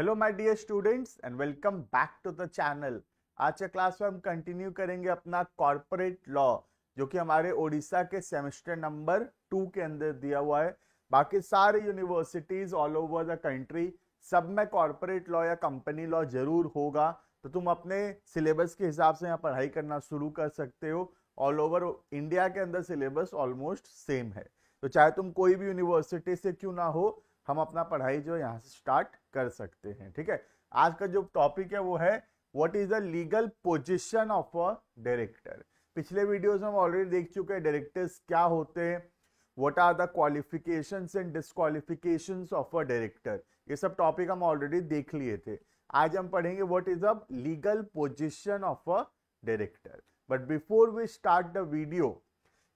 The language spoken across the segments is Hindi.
Hello my dear students and welcome back to the channel. आज के क्लास में हम कंटिन्यू करेंगे अपना कॉर्पोरेट लॉ, जो कि हमारे ओडिशा के सेमेस्टर नंबर 2 के अंदर दिया हुआ है। बाकी सारे universities all over the country सब में कॉर्पोरेट लॉ या कंपनी लॉ जरूर होगा, तो तुम अपने सिलेबस के हिसाब से यहाँ पढ़ाई करना शुरू कर सकते हो। ऑल ओवर इंडिया के अंदर सिलेबस ऑलमोस्ट सेम है, तो चाहे तुम कोई भी यूनिवर्सिटी से क्यों ना हो, हम अपना पढ़ाई जो यहाँ से स्टार्ट कर सकते हैं। ठीक है, आज का जो टॉपिक है वो है what is the legal position of a director. पिछले वीडियोस में हम ऑलरेडी देख चुके हैं डायरेक्टर्स क्या होते हैं, what are the qualifications and disqualifications of a director. ये सब टॉपिक हम ऑलरेडी देख लिए थे। आज हम पढ़ेंगे what is the legal position of a director. But before we start the video,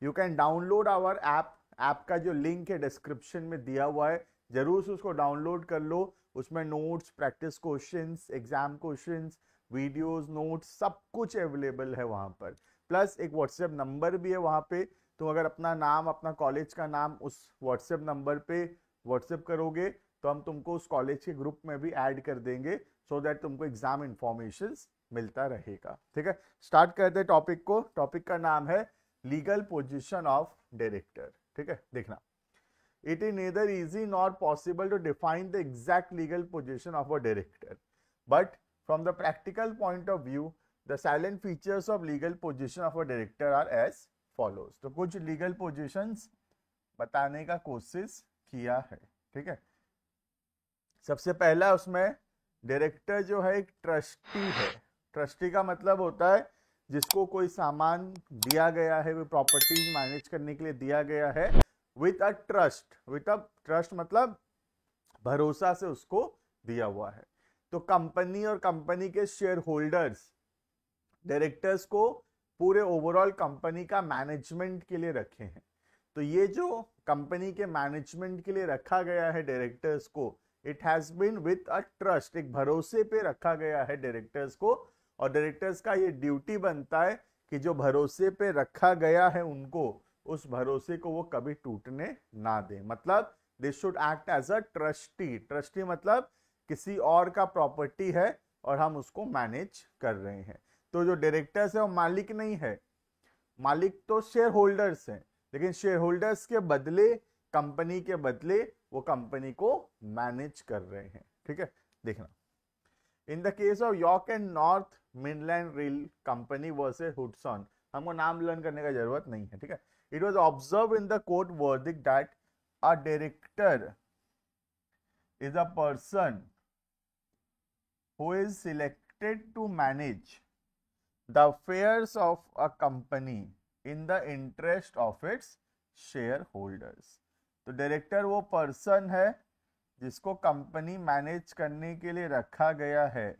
you can download our app का जो लिंक है डिस्क्रिप्शन में दिया हुआ है, जरूर से उसको डाउनलोड कर लो। उसमें notes, practice questions, exam questions, videos, notes सब कुछ अवेलेबल है वहां पर। प्लस एक व्हाट्सएप नंबर भी है वहां पे। तुम अगर अपना नाम, अपना कॉलेज का नाम उस व्हाट्सएप नंबर पे व्हाट्सएप करोगे तो हम तुमको उस कॉलेज के ग्रुप में भी ऐड कर देंगे, सो दैट तुमको एग्जाम इंफॉर्मेशन मिलता रहेगा। ठीक है, स्टार्ट करते हैं टॉपिक को। टॉपिक का नाम है लीगल पोजिशन ऑफ डायरेक्टर। ठीक है, देखना। It is neither easy nor possible to define the exact legal position of a director. But from the practical point of view, the silent features of legal position of a director are as follows. तो कुछ legal positions बताने का कोशिश किया है। ठीक है, सबसे पहला उसमें डायरेक्टर जो है एक ट्रस्टी है। ट्रस्टी का मतलब होता है जिसको कोई सामान दिया गया है, कोई प्रॉपर्टीज मैनेज करने के लिए दिया गया है विथ अ ट्रस्ट मतलब भरोसा से उसको दिया हुआ है। तो कंपनी और कंपनी के शेयर होल्डर्स डायरेक्टर्स को पूरे ओवरऑल कंपनी का मैनेजमेंट के लिए रखे हैं। तो ये जो कंपनी के मैनेजमेंट के लिए रखा गया है डायरेक्टर्स को, it has been with a trust, एक भरोसे पे रखा गया है डायरेक्टर्स को। और डायरेक्टर्स का ये ड्यूटी बनता है कि जो भरोसे पे रखा गया है उनको, उस भरोसे को वो कभी टूटने ना दे। मतलब they should act as a trustee. Trustee मतलब किसी और का प्रॉपर्टी है और हम उसको मैनेज कर रहे हैं। तो जो डायरेक्टर्स है वो मालिक नहीं है, मालिक तो शेयर होल्डर्स हैं, लेकिन शेयर होल्डर्स के बदले, कंपनी के बदले वो कंपनी को मैनेज कर रहे हैं। ठीक है, देखना। In the case of York and north Midland rail company versus Hudson, हमको नाम लर्न करने का जरूरत नहीं है। ठीक है, it was observed in the court verdict that a director is a person who is selected to manage the affairs of a company in the interest of its shareholders. तो डायरेक्टर वो पर्सन है जिसको कंपनी मैनेज करने के लिए रखा गया है,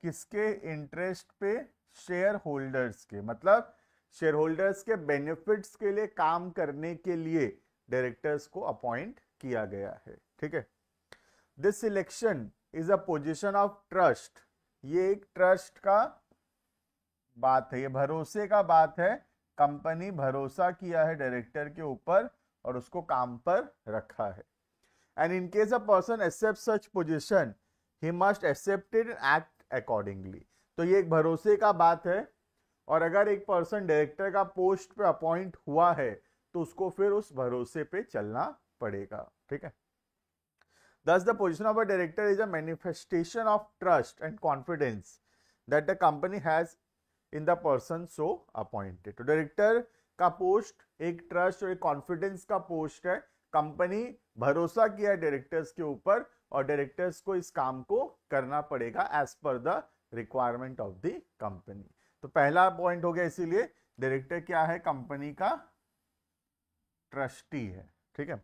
किसके इंटरेस्ट पे? शेयर होल्डर्स के। मतलब शेयर होल्डर्स के बेनिफिट्स के लिए काम करने के लिए डायरेक्टर्स को अपॉइंट किया गया है। ठीक है, this selection is a position of trust. ये एक ट्रस्ट का बात है, ये भरोसे का बात है। कंपनी भरोसा किया है डायरेक्टर के ऊपर और उसको काम पर रखा है। And in case a person accept such position, he must accept it and act accordingly. तो ये एक भरोसे का बात है, और अगर एक पर्सन डायरेक्टर का पोस्ट पे अपॉइंट हुआ है तो उसको फिर उस भरोसे पे चलना पड़ेगा। ठीक है, thus the position of a director is a manifestation of trust and confidence that the company has in the person so appointed. तो डायरेक्टर का पोस्ट एक ट्रस्ट और एक कॉन्फिडेंस का पोस्ट है। कंपनी भरोसा किया है डायरेक्टर्स के ऊपर और डायरेक्टर्स को इस काम को करना पड़ेगा as per the requirement of the company. तो पहला पॉइंट हो गया, इसीलिए डायरेक्टर क्या है? कंपनी का ट्रस्टी है। ठीक है,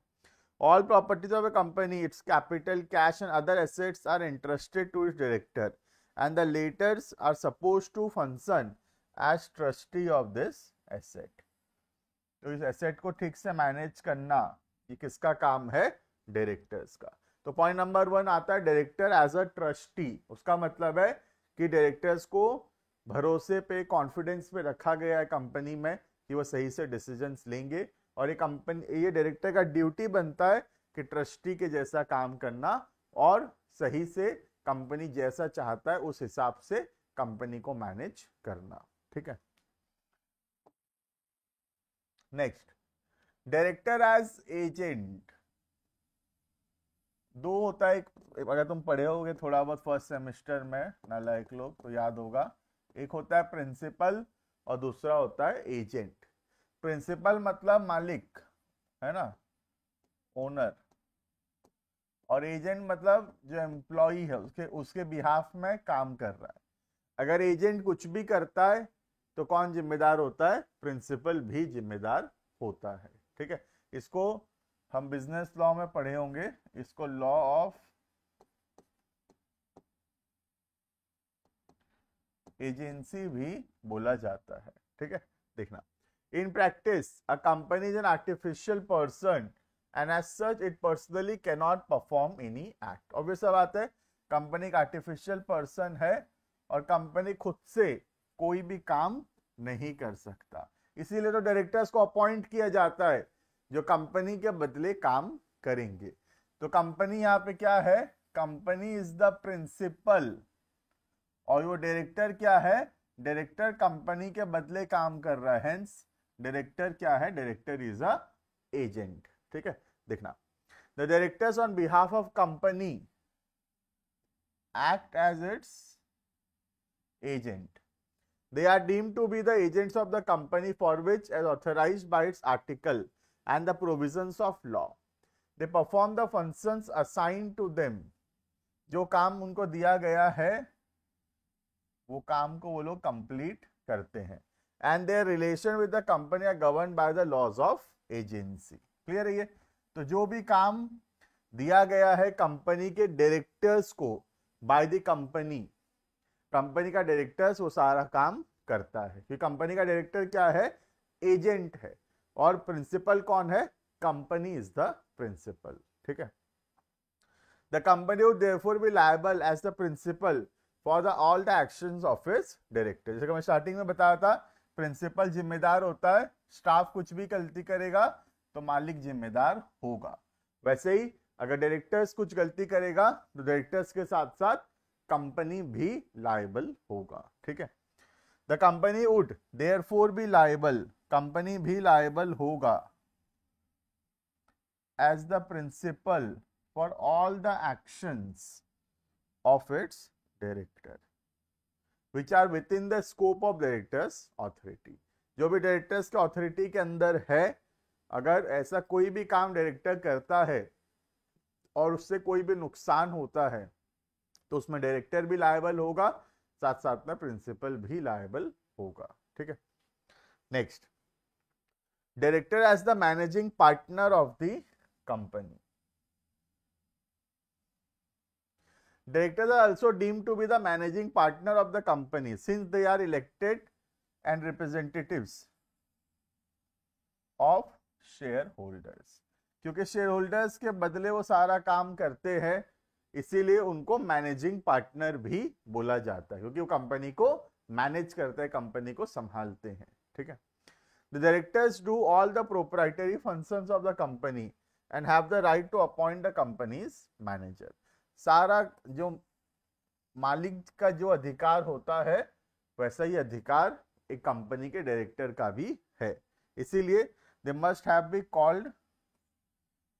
all properties of a company, its capital, cash and other assets are interested to its director and the letters are suppose to function as trustee of this asset. तो इस एसेट को ठीक से मैनेज करना ये किसका काम है? डायरेक्टर्स का। तो पॉइंट नंबर 1 आता है डायरेक्टर एज अ ट्रस्टी। उसका मतलब है कि डायरेक्टर्स को भरोसे पे, कॉन्फिडेंस पे रखा गया है कंपनी में कि वो सही से डिसीजंस लेंगे, और ये कंपनी, ये डायरेक्टर का ड्यूटी बनता है कि ट्रस्टी के जैसा काम करना और सही से कंपनी जैसा चाहता है उस हिसाब से कंपनी को मैनेज करना। ठीक है। Next, director as agent. दो होता है, अगर तुम पढ़े होगे थोड़ा बहुत फर्स्ट सेमेस्टर में नालायक लोग तो याद होगा, एक होता है प्रिंसिपल और दूसरा होता है एजेंट। प्रिंसिपल मतलब मालिक है ना, ओनर, और एजेंट मतलब जो एम्प्लॉई है उसके बिहाफ में काम कर रहा है। अगर एजेंट कुछ भी करता है तो कौन जिम्मेदार होता है? प्रिंसिपल भी जिम्मेदार होता है। ठीक है, इसको हम बिजनेस लॉ में पढ़े होंगे, इसको लॉ ऑफ एजेंसी भी बोला जाता है। ठीक है, देखना, in practice a company is an artificial person and as such it personally can not perform any act. Obvious बात है, कंपनी एक आर्टिफिशियल पर्सन है और कंपनी खुद से कोई भी काम नहीं कर सकता, इसीलिए तो डायरेक्टर्स को अपॉइंट किया जाता है जो कंपनी के बदले काम करेंगे। तो कंपनी यहाँ पे क्या है? कंपनी इज द प्रिंसिपल, और वो डायरेक्टर क्या है? डायरेक्टर कंपनी के बदले काम कर रहा है, हेंस डायरेक्टर क्या है? Director is a agent. ठीक है, देखना, the directors on behalf of company act as its agent. They are deemed to be the agents of the company for which as authorized by its article and the provisions of law. They perform the functions assigned to them. जो काम उनको दिया गया है वो काम को वो लोग कंप्लीट करते हैं। And their relation with the company are governed by the laws of agency. Clear है ये? तो जो भी काम दिया गया है कंपनी के डायरेक्टर्स को बाय द कंपनी, कंपनी का डायरेक्टर्स वो सारा काम करता है, क्योंकि कंपनी का डायरेक्टर क्या है? एजेंट है, और प्रिंसिपल कौन है? Company is the principal. ठीक है, the company would therefore be liable as the principal for the all the actions of its director. जैसे कि मैं स्टार्टिंग में बताया था, प्रिंसिपल जिम्मेदार होता है, स्टाफ कुछ भी गलती करेगा तो मालिक जिम्मेदार होगा। वैसे ही अगर डायरेक्टर्स कुछ गलती करेगा तो डायरेक्टर्स के साथ साथ कंपनी भी लायबल होगा। ठीक है, the company would therefore be liable, company भी लायबल होगा as the principal for all the actions of its director which are within the scope of directors authority. जो भी डायरेक्टर्स के ऑथोरिटी के अंदर है, अगर ऐसा कोई भी काम डायरेक्टर करता है और उससे कोई भी नुकसान होता है तो उसमें डायरेक्टर भी लायबल होगा, साथ साथ में प्रिंसिपल भी लायबल होगा। ठीक है, next, director as the managing partner of the company. Directors are also deemed to be the managing partner of the company since they are elected and representatives of shareholders. क्योंकि शेयर होल्डर्स के बदले वो सारा काम करते हैं, इसीलिए उनको मैनेजिंग पार्टनर भी बोला जाता है, क्योंकि वो कंपनी को मैनेज करते हैं, कंपनी को संभालते हैं। ठीक है, the directors do all the proprietary functions of the company and have the right to appoint the company's manager. सारा जो मालिक का जो अधिकार होता है वैसा ही अधिकार एक कंपनी के डायरेक्टर का भी है, इसीलिए they must have be called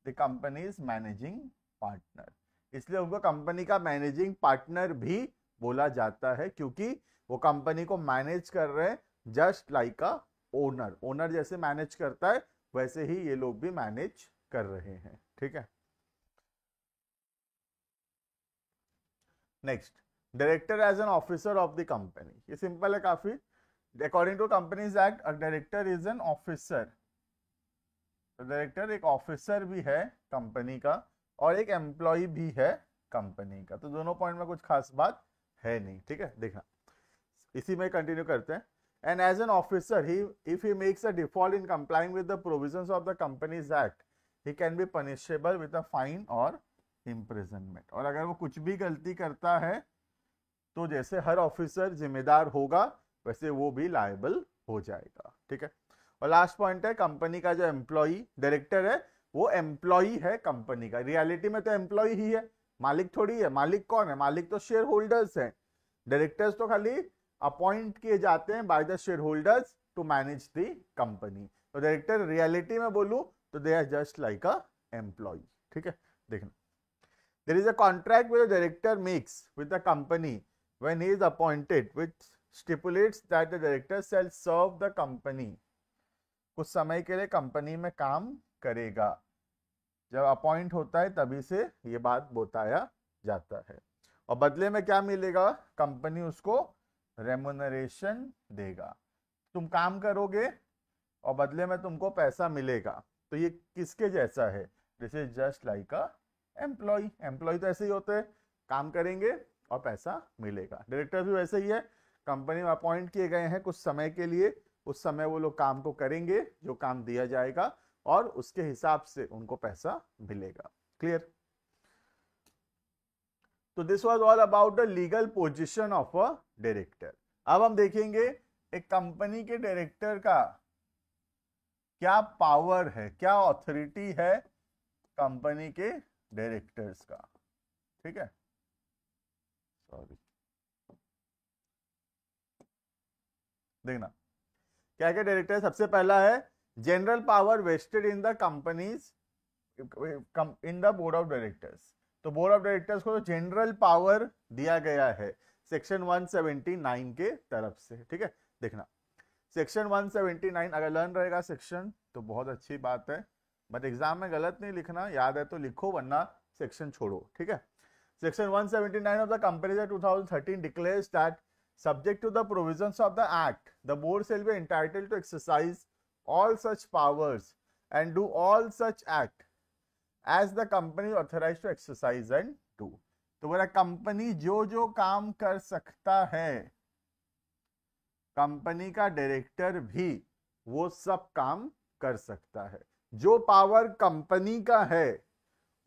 the companies managing partner. इसलिए उनको कंपनी का मैनेजिंग पार्टनर भी बोला जाता है, क्योंकि वो कंपनी को मैनेज कर रहे हैं just like a owner. Owner जैसे मैनेज करता है वैसे ही ये लोग भी मैनेज कर रहे हैं। ठीक है, next, director as an officer of the company. ये सिंपल है काफी। According to companies act a director is an officer. Director एक ऑफिसर भी है कंपनी का और एक एम्प्लॉय भी है कंपनी का, तो दोनों पॉइंट में कुछ खास बात है नहीं। ठीक है, देखना, इसी में कंटिन्यू करते हैं। And as an officer he if he makes a default in complying with the provisions of the companies act he can be punishable with a fine और इम्प्रिजनमेंट। और अगर वो कुछ भी गलती करता है तो जैसे हर ऑफिसर जिम्मेदार होगा वैसे वो भी लायबल हो जाएगा। ठीक है, और लास्ट पॉइंट है, कंपनी का जो एम्प्लॉई डायरेक्टर है वो एम्प्लॉई है कंपनी का। रियलिटी में तो एम्प्लॉई ही है, मालिक थोड़ी है। मालिक कौन है? मालिक तो शेयर होल्डर्स है। डायरेक्टर्स तो खाली अपॉइंट किए जाते हैं by the shareholders to manage the company. तो डायरेक्टर रियलिटी में बोलूं तो they are just like a employee. ठीक है, देखना, there is a contract with the director makes with the company when he is appointed which stipulates that the director shall serve the company. कुछ समय के लिए कंपनी में काम करेगा। जब अपॉइंट होता है तभी से ये बात बताया जाता है। और बदले में क्या मिलेगा? कंपनी उसको रेमुनरेशन देगा। तुम काम करोगे और बदले में तुमको पैसा मिलेगा। तो ये किसके जैसा है? This is just like a employee. Employee तो ऐसे ही होते हैं, काम करेंगे और पैसा मिलेगा। डायरेक्टर भी वैसे ही है, कंपनी में अपॉइंट किए गए हैं कुछ समय के लिए, उस समय वो लोग काम को करेंगे, जो काम दिया जाएगा, और उसके हिसाब से उनको पैसा मिलेगा। क्लियर? तो this was all about the legal position of a director. अब हम देखेंगे एक कंपनी के डायरेक्टर का क्या पावर है, क्या ऑथोरिटी है कंपनी के डायरेक्टर्स का। ठीक है, सॉरी, देखना क्या क्या डायरेक्टर। सबसे पहला है general power vested in the companies in the board of directors. तो बोर्ड ऑफ डायरेक्टर्स को जनरल पावर दिया गया है सेक्शन 179 के तरफ से। ठीक है, देखना, सेक्शन 179 अगर लर्न रहेगा सेक्शन तो बहुत अच्छी बात है, बट एग्जाम में गलत नहीं लिखना, याद है तो लिखो वरना सेक्शन छोड़ो। ठीक है, section 179 of the companies act 2013 declares that subject to the provisions of the act the board shall be entitled to exercise all such powers and do all such act as the company authorized to exercise and do। तो बोला कंपनी जो जो काम कर सकता है, कंपनी का डायरेक्टर भी वो सब काम कर सकता है। जो पावर कंपनी का है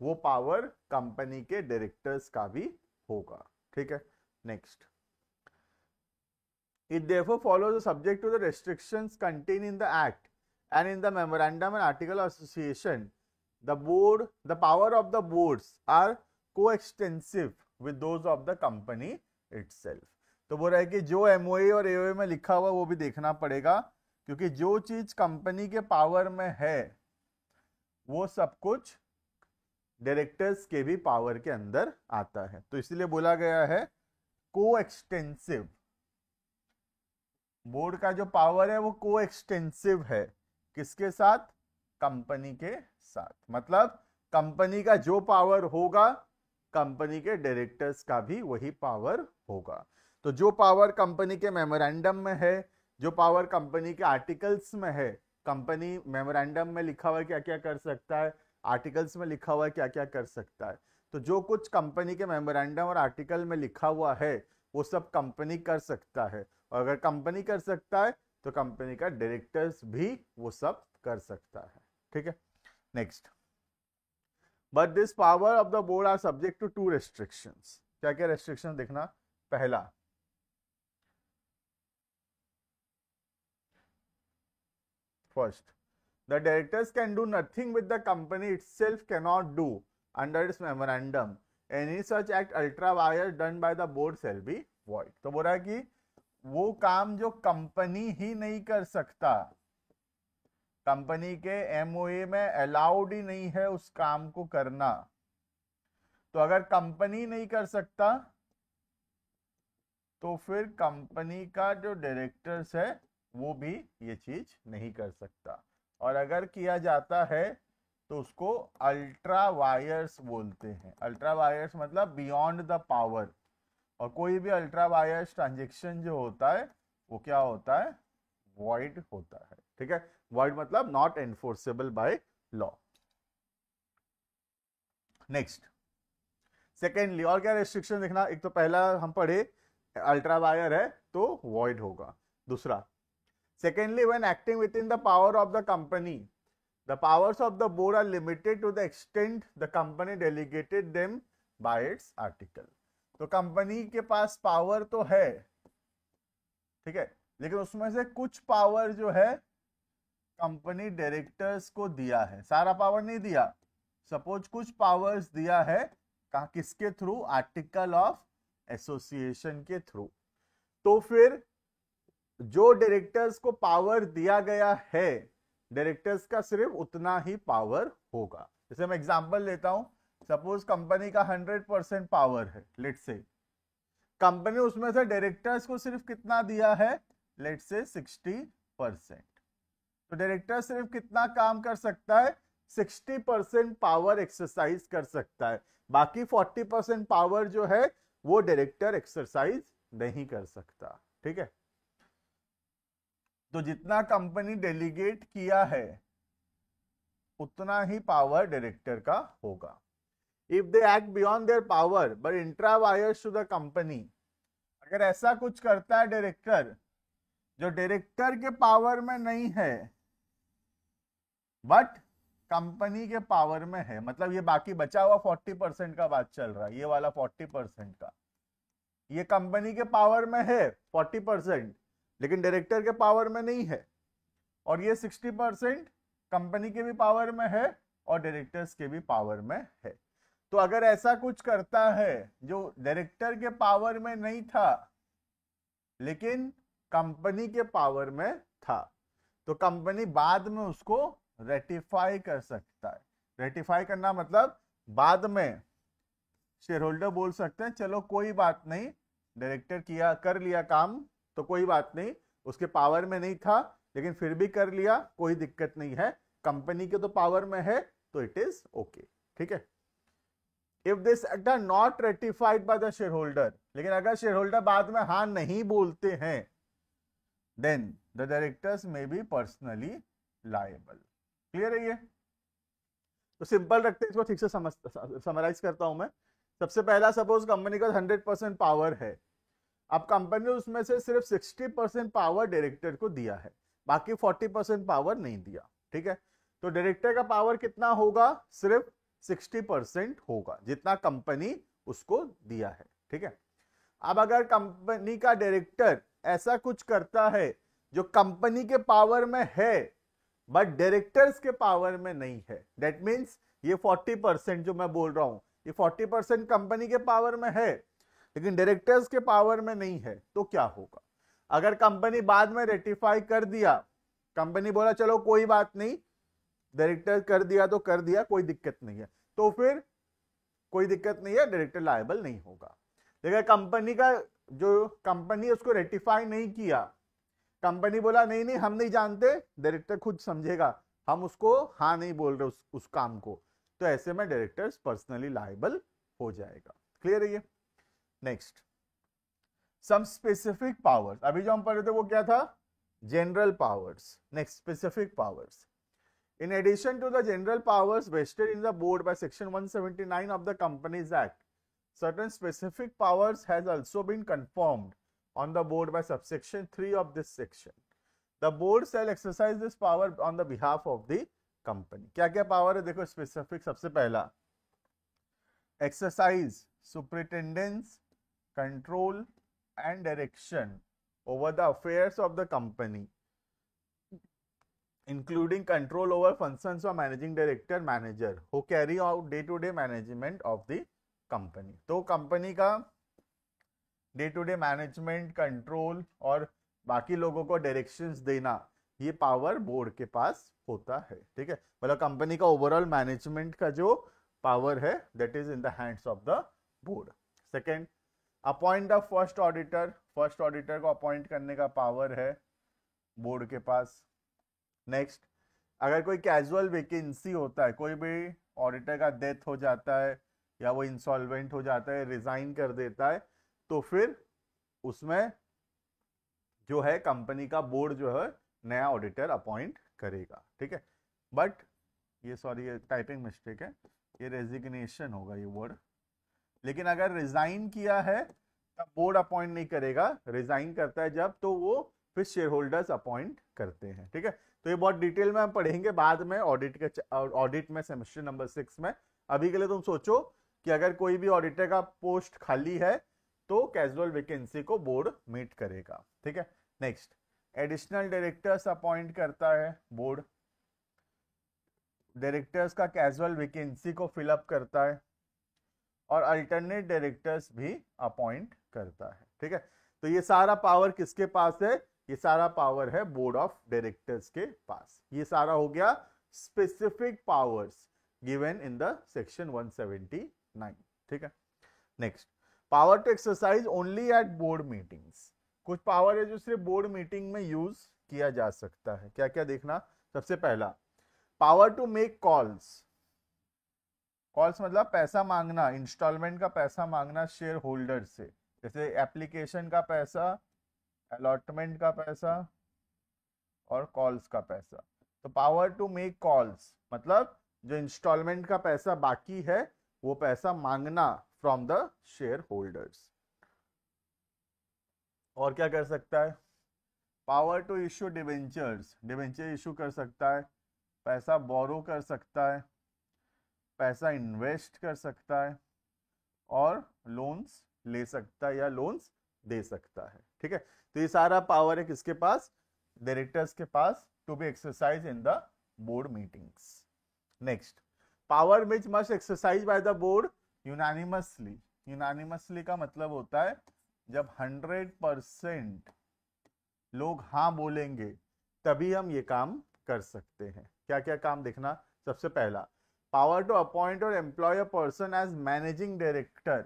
वो पावर कंपनी के डायरेक्टर्स का भी होगा। ठीक है, next, it therefore follows subject to the restrictions contained in the act and in the memorandum and article of association, the power of the boards are coextensive with those of the company itself। तो बोल रहा है कि जो एमओए और एओए में लिखा हुआ वो भी देखना पड़ेगा, क्योंकि जो चीज कंपनी के पावर में है वो सब कुछ डायरेक्टर्स के भी पावर के अंदर आता है। तो इसलिए बोला गया है को एक्सटेंसिव। बोर्ड का जो पावर है वो को एक्सटेंसिव है, किसके साथ? कंपनी के साथ। मतलब कंपनी का जो पावर होगा कंपनी के डायरेक्टर्स का भी वही पावर होगा। तो जो पावर कंपनी के मेमोरेंडम में है, जो पावर कंपनी के आर्टिकल्स में है, कंपनी मेमोरेंडम में लिखा हुआ क्या क्या कर सकता है, आर्टिकल्स में लिखा हुआ क्या क्या कर सकता है, तो जो कुछ कंपनी के मेमोरेंडम और आर्टिकल में लिखा हुआ है वो सब कंपनी कर सकता है। और अगर कंपनी कर सकता है तो कंपनी का डायरेक्टर्स भी वो सब कर सकता है। ठीक है, next, but this power of the board are subject to 2 restrictions. क्या क्या रेस्ट्रिक्शन देखना। पहला, first, the directors can do nothing with the company itself cannot do under its memorandum, any such act ultra vires done by the board shall be void. तो बोल रहा है कि वो काम जो कंपनी ही नहीं कर सकता, कंपनी के एमओए में अलाउड ही नहीं है उस काम को करना, तो अगर कंपनी नहीं कर सकता तो फिर कंपनी का जो डायरेक्टर्स है वो भी ये चीज नहीं कर सकता। और अगर किया जाता है तो उसको अल्ट्रा वायर्स बोलते हैं। अल्ट्रा वायर्स मतलब बियॉन्ड द पावर। और कोई भी अल्ट्रा वायर्स ट्रांजेक्शन जो होता है वो क्या होता है? वॉइड होता है। ठीक है, वॉइड मतलब not enforceable by law. Next, secondly, और क्या रेस्ट्रिक्शन देखना। एक तो पहला हम पढ़े अल्ट्रा वायर है तो वॉइड होगा। दूसरा, secondly, when acting with in the power of the company the powers of the board are limited to the extent the company delegated them by its article। तो कंपनी के पास पावर तो है, ठीक है, लेकिन उसमें से कुछ पावर जो है कंपनी डायरेक्टर्स को दिया है, सारा पावर नहीं दिया। सपोज कुछ पावर्स दिया है किसके थ्रू? आर्टिकल ऑफ एसोसिएशन के थ्रू। तो फिर जो डायरेक्टर्स को पावर दिया गया है, डायरेक्टर्स का सिर्फ उतना ही पावर होगा। जैसे मैं एग्जांपल लेता हूं, सपोज कंपनी का 100% पावर है, लेट से कंपनी उसमें से डायरेक्टर्स को सिर्फ कितना दिया है? लेट से 60%। तो डायरेक्टर सिर्फ कितना काम कर सकता है? 60% पावर एक्सरसाइज कर सकता है, बाकी 40% पावर जो है वो डायरेक्टर एक्सरसाइज नहीं कर सकता। ठीक है, तो जितना कंपनी डेलीगेट किया है उतना ही पावर डायरेक्टर का होगा। If they act beyond their power but intra vires to the company, अगर ऐसा कुछ करता है डायरेक्टर जो डायरेक्टर के पावर में नहीं है बट कंपनी के पावर में है, मतलब ये बाकी बचा हुआ 40% का बात चल रहा है, ये वाला 40% का, ये कंपनी के पावर में है 40%, लेकिन डायरेक्टर के पावर में नहीं है, और ये 60% कंपनी के भी पावर में है और डायरेक्टर्स के भी पावर में है। तो अगर ऐसा कुछ करता है जो डायरेक्टर के पावर में नहीं था लेकिन कंपनी के पावर में था, तो कंपनी बाद में उसको रेटिफाई कर सकता है। रेटिफाई करना मतलब बाद में शेयर होल्डर बोल सकते हैं चलो कोई बात नहीं, डायरेक्टर किया कर लिया काम तो कोई बात नहीं, उसके पावर में नहीं था लेकिन फिर भी कर लिया, कोई दिक्कत नहीं है, कंपनी के तो पावर में है तो इट इज ओके। ठीक है, if this act are not ratified by the share holder, लेकिन अगर शेयर होल्डर बाद में हाँ नहीं बोलते हैं then the directors may be personally liable. Clear है ये? तो सिंपल रखते हैं इसको, ठीक से समराइज करता हूं मैं। सबसे पहला, सपोज कंपनी का 100% पावर है, अब कंपनी ने उसमें से सिर्फ 60% पावर डायरेक्टर को दिया है, बाकी 40% पावर नहीं दिया। ठीक है, तो डायरेक्टर का पावर कितना होगा? सिर्फ 60% होगा जितना कंपनी उसको दिया है। ठीक है, अब अगर कंपनी का डायरेक्टर ऐसा कुछ करता है जो कंपनी के पावर में है बट डायरेक्टर्स के पावर में नहीं है, दैट मींस ये 40% जो मैं बोल रहा हूं, ये 40% कंपनी के पावर में है लेकिन डायरेक्टर्स के पावर में नहीं है, तो क्या होगा? अगर कंपनी बाद में रेटिफाई कर दिया, कंपनी बोला चलो कोई बात नहीं, डायरेक्टर कर दिया तो कर दिया, कोई दिक्कत नहीं है, तो फिर कोई दिक्कत नहीं है, डायरेक्टर लायबल नहीं होगा। लेकिन कंपनी का जो कंपनी उसको रेटिफाई नहीं किया, कंपनी बोला नहीं नहीं हम नहीं जानते, डायरेक्टर खुद समझेगा, हम उसको हाँ नहीं बोल रहे उस काम को, तो ऐसे में डायरेक्टर्स पर्सनली लायबल हो जाएगा। क्लियर है ये? नेक्स्ट, सम स्पेसिफिक पावर्स, अभी जो हम पढ़ रहे थे वो क्या था? General powers. Next, specific powers. In addition to the general powers vested in the board by section 179 of the Companies Act, certain specific powers has also been confirmed on the board by subsection 3 of this section. The board shall exercise this power on the behalf of the company. क्या क्या पावर है देखो स्पेसिफिक। सबसे पहला, exercise superintendence, control and direction over the affairs of the company, including control over functions of managing director, manager who carry out day-to-day management of the company. तो कंपनी का day to day management, control और बाकी लोगों को डायरेक्शंस देना, ये पावर बोर्ड के पास होता है। ठीक है, मतलब कंपनी का ओवरऑल मैनेजमेंट का जो पावर है that is in the hands of the board. Second, appoint the first auditor, first auditor को अपॉइंट करने का पावर है बोर्ड के पास। नेक्स्ट, अगर कोई कैजुअल वैकेंसी होता है, कोई भी ऑडिटर का डेथ हो जाता है या वो इंसॉल्वेंट हो जाता है, रिजाइन कर देता है, तो फिर उसमें जो है कंपनी का बोर्ड जो है नया ऑडिटर अपॉइंट करेगा। ठीक है, बट ये सॉरी ये टाइपिंग मिस्टेक है, ये रेजिग्नेशन होगा ये वर्ड, लेकिन अगर रिजाइन किया है तब बोर्ड अपॉइंट नहीं करेगा, रिजाइन करता है जब तो वो फिर शेयर होल्डर्स अपॉइंट करते हैं। ठीक है, तो ये बहुत डिटेल में हम पढ़ेंगे बाद में ऑडिट में सेमेस्टर नंबर 6 में। अभी के लिए तुम सोचो कि अगर कोई भी ऑडिटर का पोस्ट खाली है तो कैजुअल वैकेंसी को बोर्ड मीट करेगा। ठीक है, नेक्स्ट, एडिशनल डायरेक्टर्स अपॉइंट करता है बोर्ड, डायरेक्टर्स का कैजुअल वैकेंसी को फिलअप करता है, और अल्टरनेट डायरेक्टर्स भी अपॉइंट करता है। ठीक है, तो ये सारा पावर किसके पास है? ये सारा पावर है बोर्ड ऑफ डायरेक्टर्स के पास। ये सारा हो गया specific powers given in the section 179। ठीक है, next, power to exercise only at board meetings. कुछ पावर है जो सिर्फ बोर्ड मीटिंग में यूज किया जा सकता है। क्या क्या देखना? सबसे पहला, power to make calls. Calls मतलब पैसा मांगना, इंस्टॉलमेंट का पैसा मांगना शेयर होल्डर से, जैसे एप्लीकेशन का पैसा, अलॉटमेंट का पैसा और कॉल्स का पैसा। तो पावर टू मेक कॉल्स मतलब जो इंस्टॉलमेंट का पैसा बाकी है वो पैसा मांगना फ्रॉम द शेयर होल्डर्स। और क्या कर सकता है? Power to issue debentures, debenture issue कर सकता है, पैसा बोरो कर सकता है, पैसा इन्वेस्ट कर सकता है और लोन्स ले सकता है या लोन्स दे सकता है। ठीक है, तो ये सारा पावर है किसके पास? डायरेक्टर्स के पास, to be exercise in the board meetings. Next, power which must exercise by the board unanimously. Unanimously का मतलब होता है जब 100% लोग हाँ बोलेंगे तभी हम ये काम कर सकते हैं। क्या क्या काम देखना? सबसे पहला, पावर टू अपॉइंट और employ a person as managing director.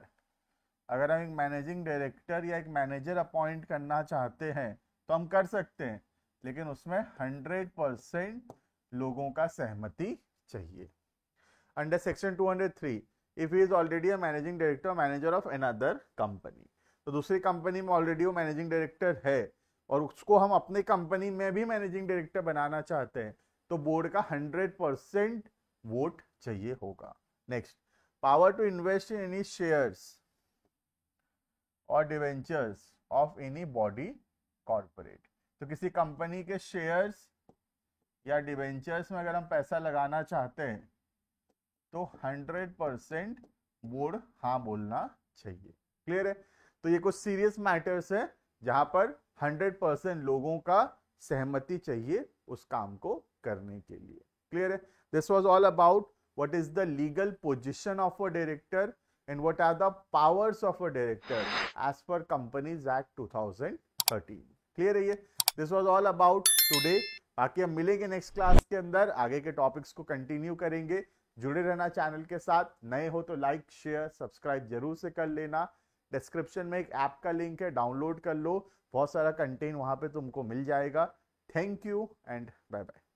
अगर हम एक मैनेजिंग डायरेक्टर या एक मैनेजर अपॉइंट करना चाहते हैं तो हम कर सकते हैं, लेकिन उसमें 100% लोगों का सहमति चाहिए। Under section 203, if he is already a managing director manager of another company, तो दूसरी कंपनी में ऑलरेडी वो मैनेजिंग डायरेक्टर है और उसको हम अपने कंपनी में भी मैनेजिंग डायरेक्टर बनाना चाहते हैं, तो बोर्ड का 100% वोट चाहिए होगा। Next, power to invest in any shares or debentures of any body corporate. तो किसी कंपनी के शेयर्स या डिवेंचर्स में अगर हम पैसा लगाना चाहते हैं तो 100% बोर्ड हाँ बोलना चाहिए। क्लियर है? तो ये कुछ सीरियस मैटर्स है जहां पर 100% लोगों का सहमति चाहिए उस काम को करने के लिए। क्लियर है? This was all about what is the legal position of a director and what are the powers of a director as per Companies Act 2013। Clear है ये? This was all about today. बाकी हम मिलेंगे नेक्स्ट क्लास के अंदर, आगे के टॉपिक्स को कंटिन्यू करेंगे। जुड़े रहना चैनल के साथ। नए हो तो लाइक शेयर सब्सक्राइब जरूर से कर लेना। डिस्क्रिप्शन में एक ऐप का लिंक है, डाउनलोड कर लो, बहुत सारा कंटेंट वहां पे तुमको मिल जाएगा। Thank you and bye bye.